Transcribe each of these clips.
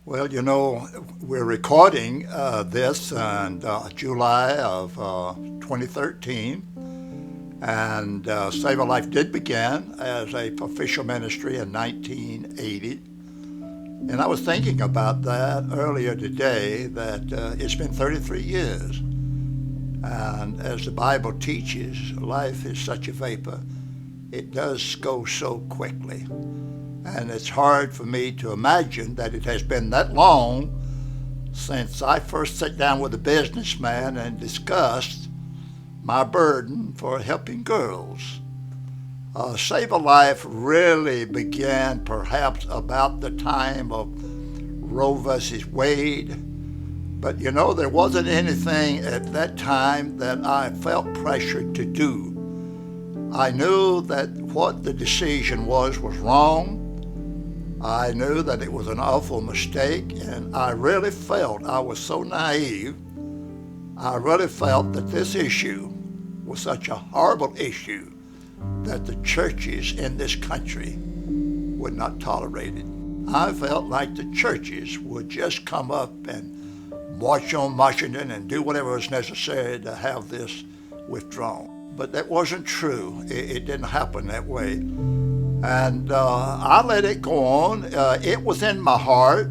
Well, we're recording this in July of 2013, and Save-A-Life did begin as a official ministry in 1980. And I was thinking about that earlier today, that it's been 33 years. And as the Bible teaches, life is such a vapor. It does go so quickly. And it's hard for me to imagine that it has been that long since I first sat down with a businessman and discussed my burden for helping girls. Save-A-Life really began perhaps about the time of Roe versus Wade. But there wasn't anything at that time that I felt pressured to do. I knew that what the decision was wrong. I knew that it was an awful mistake, and I really felt I was so naive. I really felt that this issue was such a horrible issue that the churches in this country would not tolerate it. I felt like the churches would just come up and march on Washington and do whatever was necessary to have this withdrawn. But that wasn't true. It didn't happen that way. And I let it go on. It was in my heart,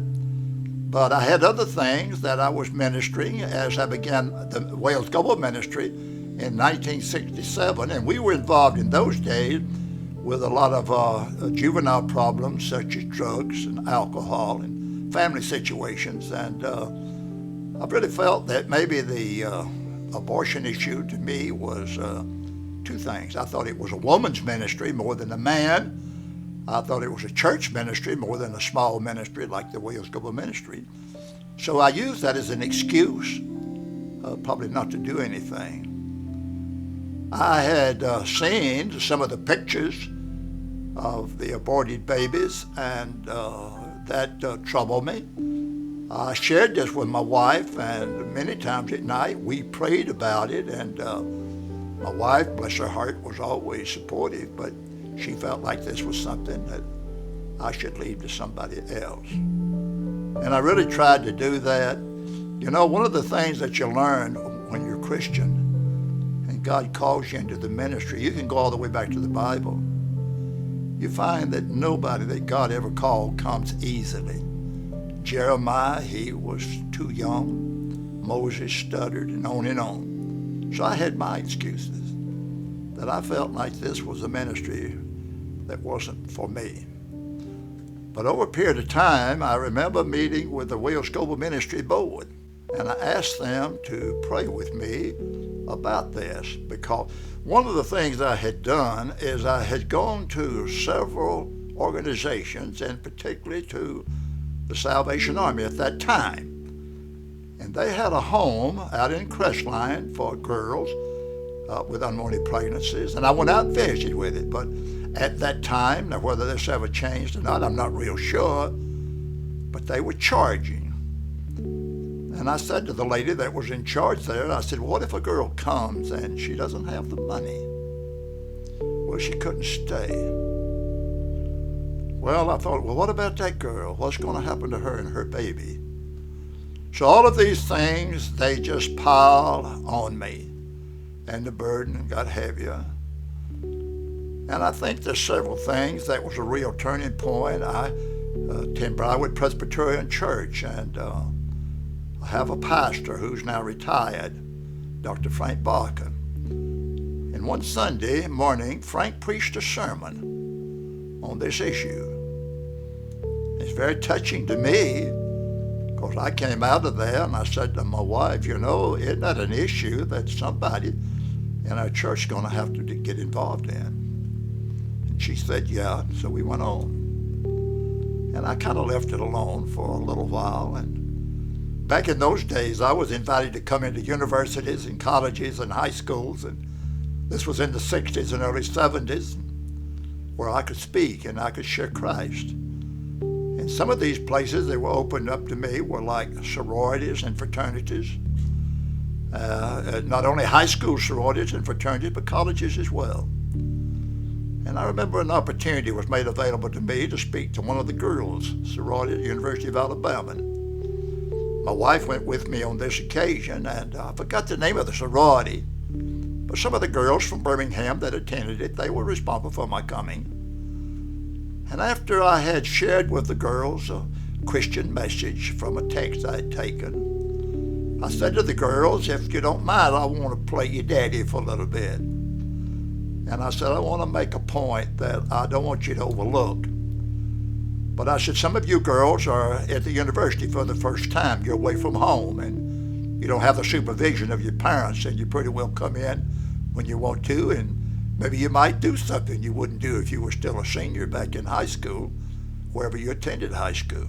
but I had other things that I was ministering as I began the Wales Goebel ministry in 1967. And we were involved in those days with a lot of juvenile problems such as drugs and alcohol and family situations. And I really felt that maybe the abortion issue to me was two things. I thought it was a woman's ministry more than a man. I thought it was a church ministry more than a small ministry like the Wales Goebel ministry. So I used that as an excuse, probably not to do anything. I had seen some of the pictures of the aborted babies, and that troubled me. I shared this with my wife, and many times at night we prayed about it, and my wife, bless her heart, was always supportive, but she felt like this was something that I should leave to somebody else. And I really tried to do that. One of the things that you learn when you're Christian and God calls you into the ministry, you can go all the way back to the Bible. You find that nobody that God ever called comes easily. Jeremiah, he was too young. Moses stuttered, and on and on. So I had my excuses that I felt like this was a ministry that wasn't for me. But over a period of time, I remember meeting with the Wales Goebel Ministry Board, and I asked them to pray with me about this, because one of the things I had done is I had gone to several organizations, and particularly to the Salvation Army at that time. And they had a home out in Crestline for girls with unwanted pregnancies, and I went out and visited with it. But at that time, now whether this ever changed or not, I'm not real sure, but they were charging. And I said to the lady that was in charge there, I said, what if a girl comes and she doesn't have the money? Well, she couldn't stay. Well, I thought, what about that girl? What's going to happen to her and her baby? So all of these things, they just piled on me, and the burden got heavier. And I think there's several things. That was a real turning point. I attend Briarwood Presbyterian Church, and I have a pastor who's now retired, Dr. Frank Barker. And one Sunday morning, Frank preached a sermon on this issue. It's very touching to me, because I came out of there and I said to my wife, isn't that an issue that somebody in our church is going to have to get involved in? And she said, yeah. So we went on. And I kind of left it alone for a little while. And back in those days, I was invited to come into universities and colleges and high schools. And this was in the 60s and early 70s, where I could speak and I could share Christ. And some of these places that were opened up to me were like sororities and fraternities. Not only high school sororities and fraternities, but colleges as well. And I remember an opportunity was made available to me to speak to one of the girls, sorority at the University of Alabama. My wife went with me on this occasion, and I forgot the name of the sorority, but some of the girls from Birmingham that attended it, they were responsible for my coming. And after I had shared with the girls a Christian message from a text I had taken, I said to the girls, if you don't mind, I want to play your daddy for a little bit. And I said, I want to make a point that I don't want you to overlook. But I said, some of you girls are at the university for the first time. You're away from home, and you don't have the supervision of your parents, and you pretty well come in when you want to, and maybe you might do something you wouldn't do if you were still a senior back in high school, wherever you attended high school.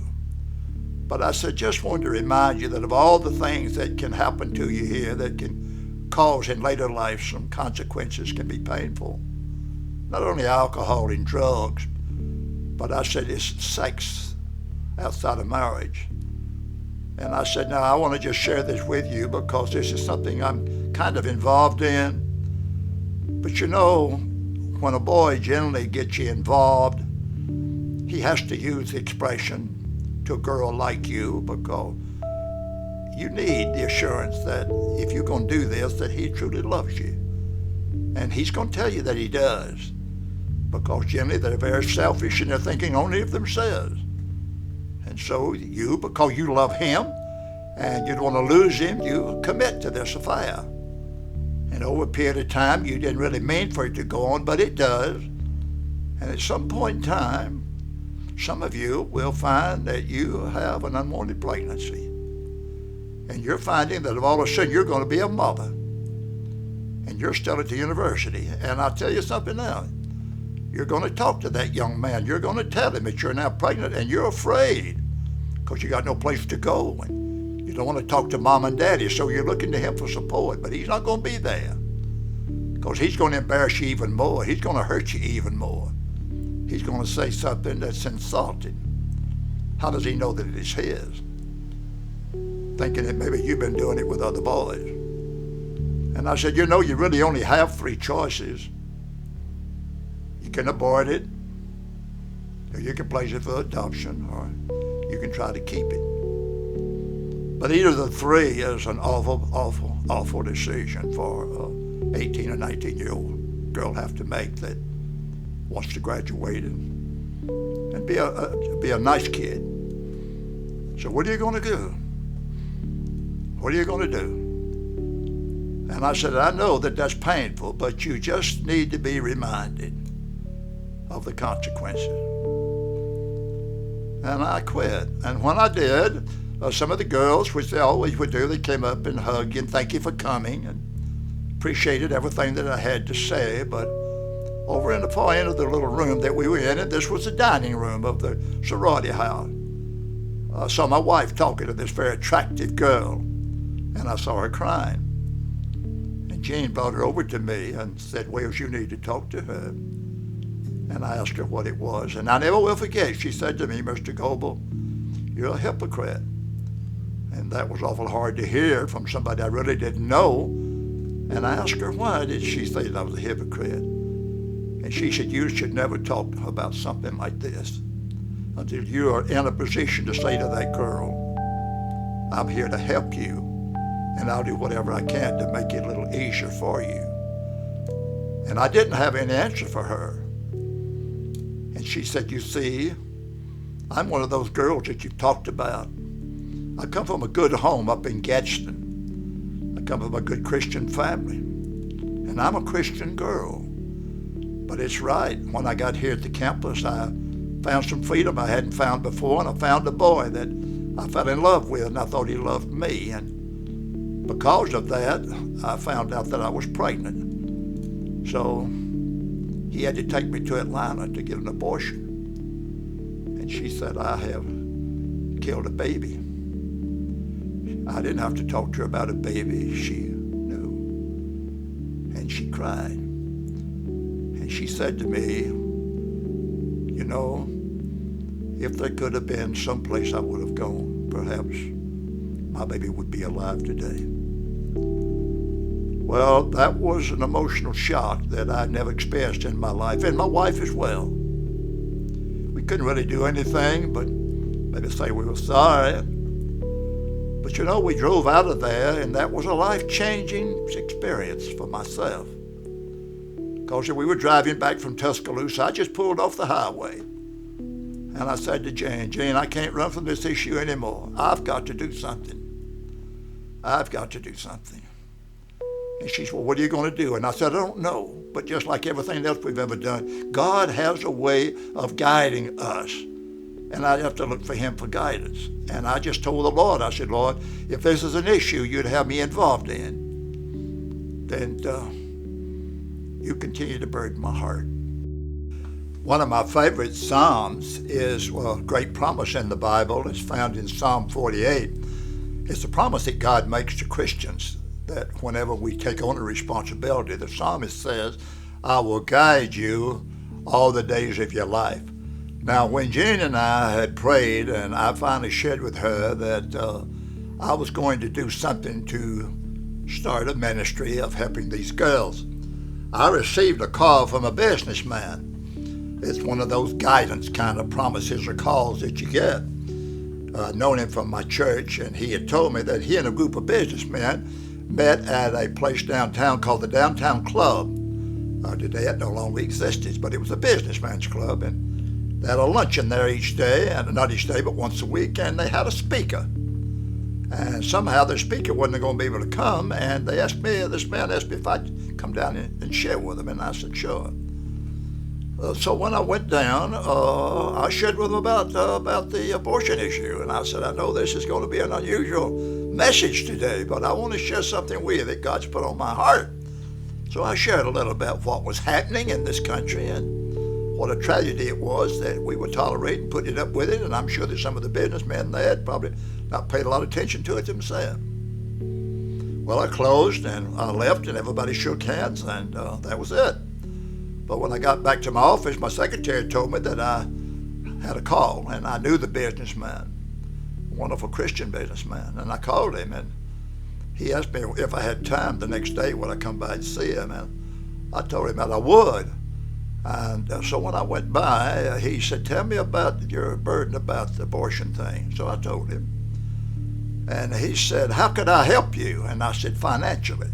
But I said, just wanted to remind you that of all the things that can happen to you here that can cause in later life some consequences can be painful. Not only alcohol and drugs, but I said it's sex outside of marriage. And I said, now I want to just share this with you because this is something I'm kind of involved in. But you know, when a boy generally gets you involved, he has to use the expression to a girl like you because you need the assurance that if you're going to do this, that he truly loves you. And he's going to tell you that he does. Because generally they're very selfish and they're thinking only of themselves. And so you, because you love him and you don't want to lose him, you commit to this affair. And over a period of time, you didn't really mean for it to go on, but it does. And at some point in time, some of you will find that you have an unwanted pregnancy. And you're finding that all of a sudden you're going to be a mother. And you're still at the university. And I'll tell you something now. You're going to talk to that young man. You're going to tell him that you're now pregnant and you're afraid because you got no place to go. And you don't want to talk to mom and daddy, so you're looking to him for support. But he's not going to be there because he's going to embarrass you even more. He's going to hurt you even more. He's going to say something that's insulting. How does he know that it is his? Thinking that maybe you've been doing it with other boys. And I said, you know, you really only have three choices. You can abort it, or you can place it for adoption, or you can try to keep it. But either of the three is an awful, awful, awful decision for an 18 or 19-year-old girl have to make that wants to graduate and be a nice kid. So what are you going to do? What are you going to do? And I said, I know that that's painful, but you just need to be reminded of the consequences. And I quit. And when I did, some of the girls, which they always would do, they came up and hugged you and thank you for coming and appreciated everything that I had to say. But over in the far end of the little room that we were in, and this was the dining room of the sorority house, I saw my wife talking to this very attractive girl, and I saw her crying. And Jean brought her over to me and said, Wells, you need to talk to her. And I asked her what it was. And I never will forget, she said to me, Mr. Goebel, you're a hypocrite. And that was awful hard to hear from somebody I really didn't know. And I asked her, why did she say that I was a hypocrite? And she said, you should never talk about something like this until you are in a position to say to that girl, I'm here to help you, and I'll do whatever I can to make it a little easier for you. And I didn't have any answer for her. And she said, you see, I'm one of those girls that you've talked about. I come from a good home up in Gadsden. I come from a good Christian family. And I'm a Christian girl. But it's right, when I got here at the campus, I found some freedom I hadn't found before, and I found a boy that I fell in love with, and I thought he loved me. And because of that, I found out that I was pregnant. So he had to take me to Atlanta to get an abortion. And she said, I have killed a baby. I didn't have to talk to her about a baby. She knew. And she cried. And she said to me, you know, if there could have been some place I would have gone, perhaps my baby would be alive today. Well, that was an emotional shock that I'd never experienced in my life, and my wife as well. We couldn't really do anything but maybe say we were sorry. But we drove out of there, and that was a life-changing experience for myself. Because we were driving back from Tuscaloosa, I just pulled off the highway. And I said to Jane, I can't run from this issue anymore. I've got to do something. I've got to do something. And she said, well, what are you going to do? And I said, I don't know. But just like everything else we've ever done, God has a way of guiding us. And I have to look for him for guidance. And I just told the Lord, I said, Lord, if this is an issue you'd have me involved in, then you continue to burden my heart. One of my favorite Psalms is a great promise in the Bible. It's found in Psalm 48. It's a promise that God makes to Christians that whenever we take on a responsibility, the psalmist says, I will guide you all the days of your life. Now, when Jane and I had prayed, and I finally shared with her that I was going to do something to start a ministry of helping these girls, I received a call from a businessman. It's one of those guidance kind of promises or calls that you get. I'd known him from my church, and he had told me that he and a group of businessmen met at a place downtown called the Downtown Club. Today it no longer exists, but it was a businessman's club, and they had a luncheon there each day, and not each day, but once a week, and they had a speaker. And somehow the speaker wasn't going to be able to come, and this man asked me if I'd come down and share with him, and I said, sure. So when I went down, I shared with him about the abortion issue, and I said, I know this is going to be an unusual message today, but I want to share something with you that God's put on my heart. So I shared a little about what was happening in this country and what a tragedy it was that we were tolerating, putting up with it, and I'm sure that some of the businessmen there had probably not paid a lot of attention to it themselves. Well, I closed and I left, and everybody shook hands, and that was it. But when I got back to my office, my secretary told me that I had a call, and I knew the businessman, wonderful Christian businessman, and I called him, and he asked me if I had time the next day would I come by and see him, and I told him that I would. And so when I went by, he said, tell me about your burden about the abortion thing. So I told him. And he said, how could I help you? And I said, financially.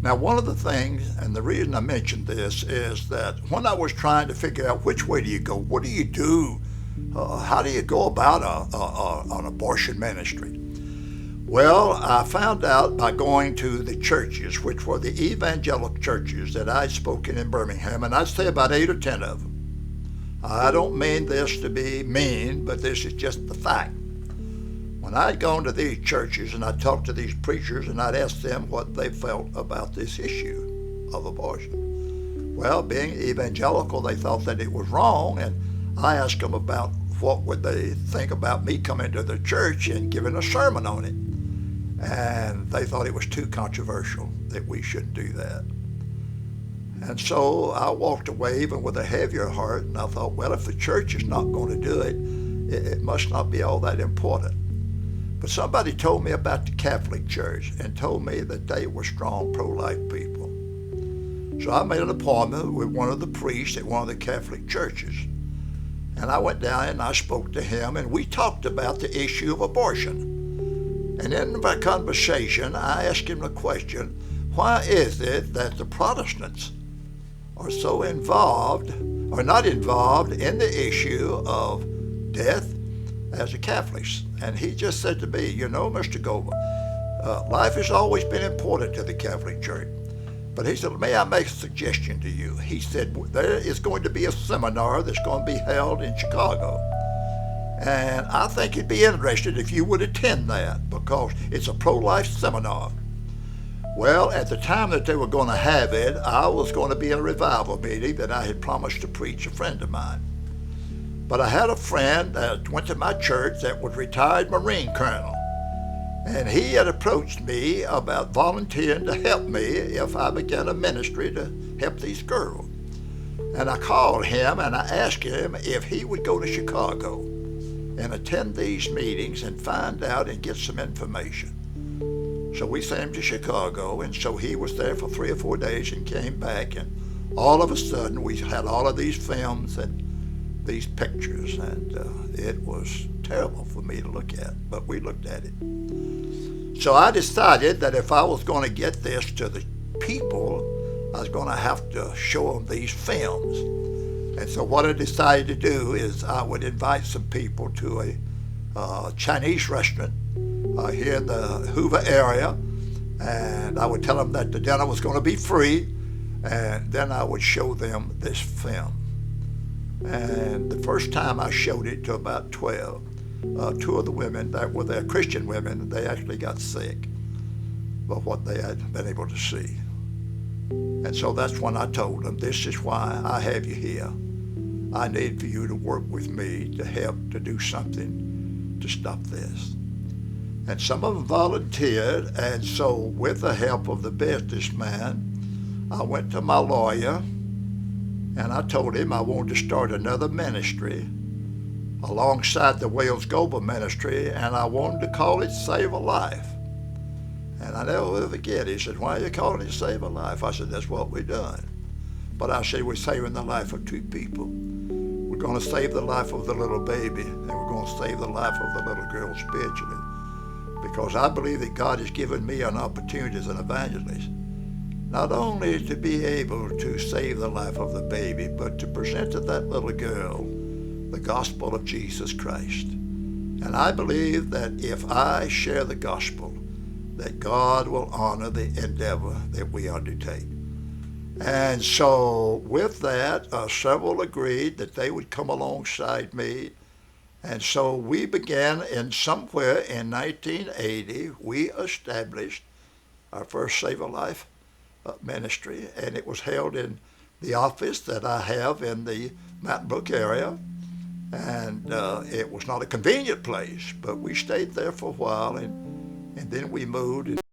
Now, one of the things, and the reason I mentioned this, is that when I was trying to figure out which way do you go, what do you do, how do you go about an abortion ministry? Well, I found out by going to the churches, which were the evangelical churches that I'd spoken in Birmingham, and I'd say about 8 or 10 of them. I don't mean this to be mean, but this is just the fact. When I'd gone to these churches and I'd talked to these preachers and I'd asked them what they felt about this issue of abortion. Well, being evangelical, they thought that it was wrong, and I asked them about what would they think about me coming to the church and giving a sermon on it. And they thought it was too controversial, that we shouldn't do that. And so I walked away even with a heavier heart, and I thought, well, if the church is not going to do it, it must not be all that important. But somebody told me about the Catholic Church and told me that they were strong pro-life people. So I made an appointment with one of the priests at one of the Catholic churches. And I went down and I spoke to him, and we talked about the issue of abortion. And in my conversation, I asked him the question, why is it that the Protestants are so involved, or not involved, in the issue of death as the Catholics? And he just said to me, you know, Mr. Goebel, life has always been important to the Catholic Church. But he said, may I make a suggestion to you? He said, there is going to be a seminar that's going to be held in Chicago. And I think you'd be interested if you would attend that, because it's a pro-life seminar. Well, at the time that they were going to have it, I was going to be in a revival meeting that I had promised to preach a friend of mine. But I had a friend that went to my church that was retired Marine colonel. And he had approached me about volunteering to help me if I began a ministry to help these girls. And I called him and I asked him if he would go to Chicago and attend these meetings and find out and get some information. So we sent him to Chicago, and so he was there for 3 or 4 days and came back, and all of a sudden we had all of these films and these pictures, and it was terrible for me to look at, but we looked at it. So I decided that if I was going to get this to the people, I was going to have to show them these films. And so what I decided to do is I would invite some people to a Chinese restaurant here in the Hoover area, and I would tell them that the dinner was going to be free, and then I would show them this film. And the first time I showed it to about 12, two of the women that were there, Christian women, they actually got sick of what they had been able to see. And so that's when I told them, this is why I have you here. I need for you to work with me to help to do something to stop this. And some of them volunteered, and so with the help of the businessman, I went to my lawyer, and I told him I wanted to start another ministry alongside the Wales Goebel ministry, and I wanted to call it Sav-A-Life. And I never will forget, he said, why are you calling it Sav-A-Life? I said, that's what we're doing. But I said, we're saving the life of two people. We're going to save the life of the little baby, and we're going to save the life of the little girl spiritually. Because I believe that God has given me an opportunity as an evangelist, not only to be able to save the life of the baby, but to present to that little girl the gospel of Jesus Christ. And I believe that if I share the gospel, that God will honor the endeavor that we undertake. And so with that, several agreed that they would come alongside me. And so we began somewhere in 1980, we established our first Sav-A-Life ministry, and it was held in the office that I have in the Mountain Brook area. And it was not a convenient place, but we stayed there for a while, and then we moved.